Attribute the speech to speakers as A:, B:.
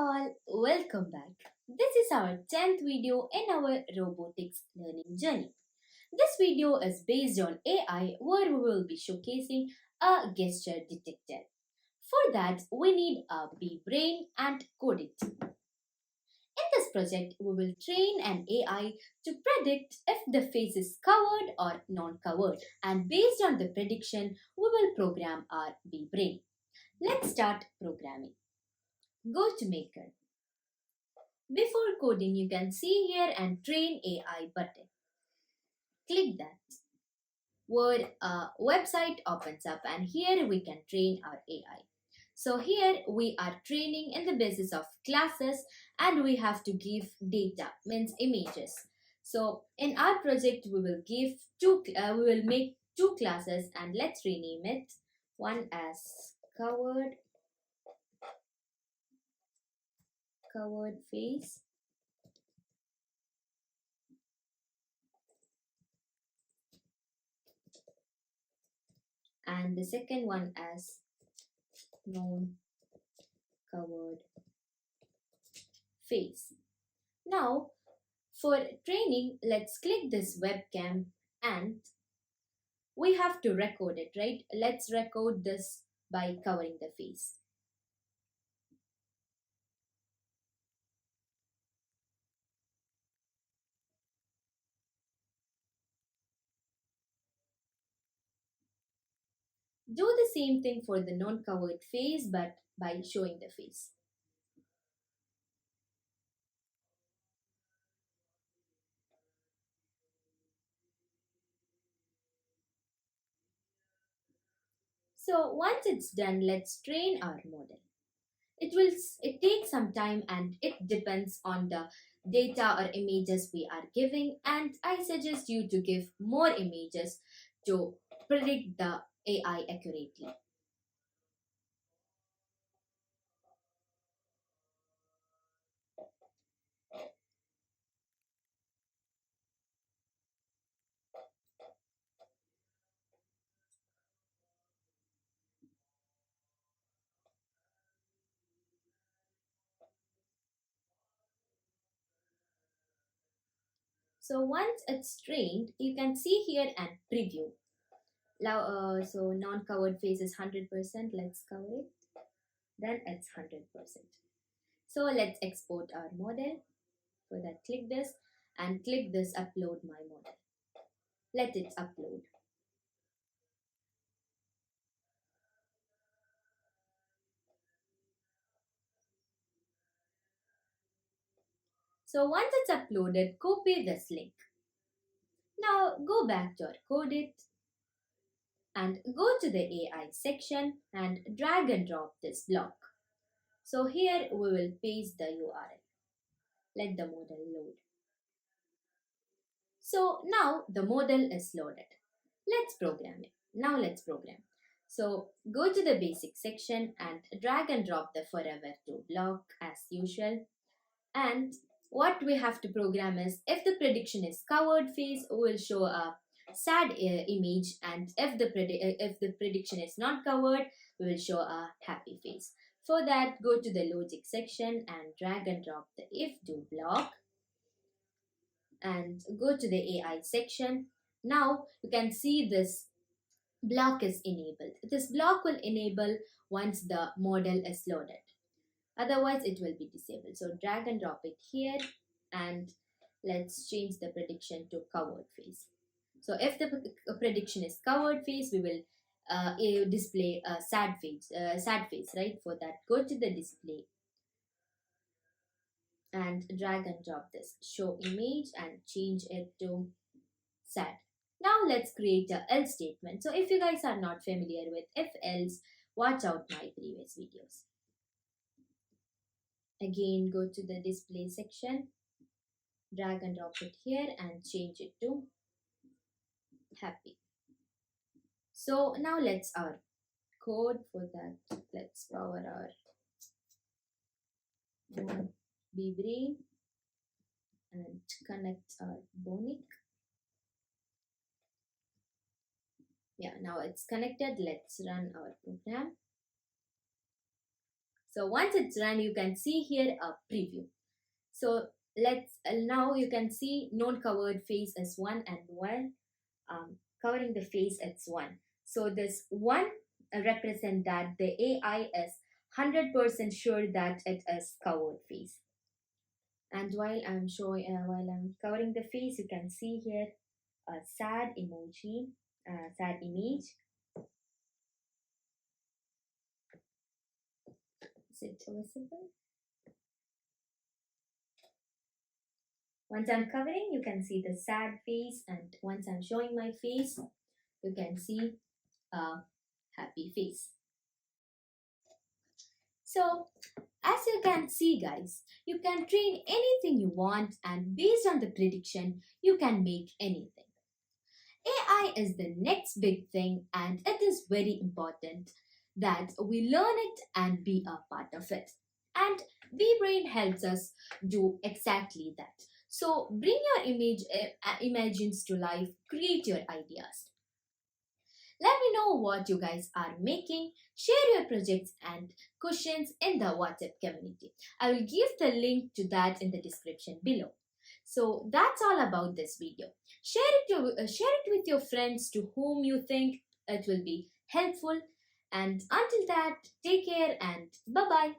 A: all, welcome back. This is our 10th video in our robotics learning journey. This video is based on AI where we will be showcasing a gesture detector. For that, we need a BBrain and codeit. In this project, we will train an AI to predict if the face is covered or non-covered, and based on the prediction, we will program our BBrain. Let's start programming. Go to Maker. Before coding, you can see here and train AI button. Click that. Where a website opens up and here we can train our AI. So here we are training in the basis of classes and we have to give data, means images. So in our project we will give we will make two classes and let's rename it. One as covered face, and the second one as non-covered face. Now, for training, let's click this webcam and we have to record it, right? Let's record this by covering the face. Do the same thing for the non-covered face but by showing the face. So once it's done, let's train our model. It takes some time and it depends on the data or images we are giving, and I suggest you to give more images to predict the AI accurately. So once it's trained, you can see here and preview. Now, so non-covered face is 100%. Let's cover it. Then it's 100%. So let's export our model. For that, click this and click this upload my model. Let it upload. So once it's uploaded, copy this link. Now go back to our codeit and go to the AI section and drag and drop this block. So here we will paste the URL. Let the model load. So now the model is loaded. Let's program it. Now let's program. So go to the basic section and drag and drop the forever to block as usual. And what we have to program is if the prediction is covered face, we will show a sad image, and if the prediction is not covered, we will show a happy face. For that, go to the logic section and drag and drop the if to block and go to the AI section. Now you can see this block is enabled. This block will enable once the model is loaded. Otherwise, it will be disabled. So drag and drop it here and let's change the prediction to covered face. So if the prediction is covered face, we will display a sad face, right? For that, go to the display and drag and drop this show image and change it to sad. Now let's create a else statement. So if you guys are not familiar with if else, watch out my previous videos. Again, go to the display section, drag and drop it here and change it to happy. So now let's our code for that. Let's power our BBrain and connect our Bonic. Yeah, now it's connected. Let's run our program. So once it's run, you can see here a preview. So let's now you can see non-covered face as 1 and 1, covering the face as 1. So this 1 represent that the AI is 100% sure that it is covered face. And while I'm covering the face, you can see here a sad emoji, sad image. Is it visible? Once I'm covering, you can see the sad face, and once I'm showing my face, you can see a happy face. So, as you can see, guys, you can train anything you want, and based on the prediction, you can make anything. AI is the next big thing, and it is very important that we learn it and be a part of it. And BBrain helps us do exactly that. So bring your imagines to life, create your ideas. Let me know what you guys are making. Share your projects and questions in the WhatsApp community. I will give the link to that in the description below. So that's all about this video. Share it with your friends to whom you think it will be helpful. And until that, take care and bye bye.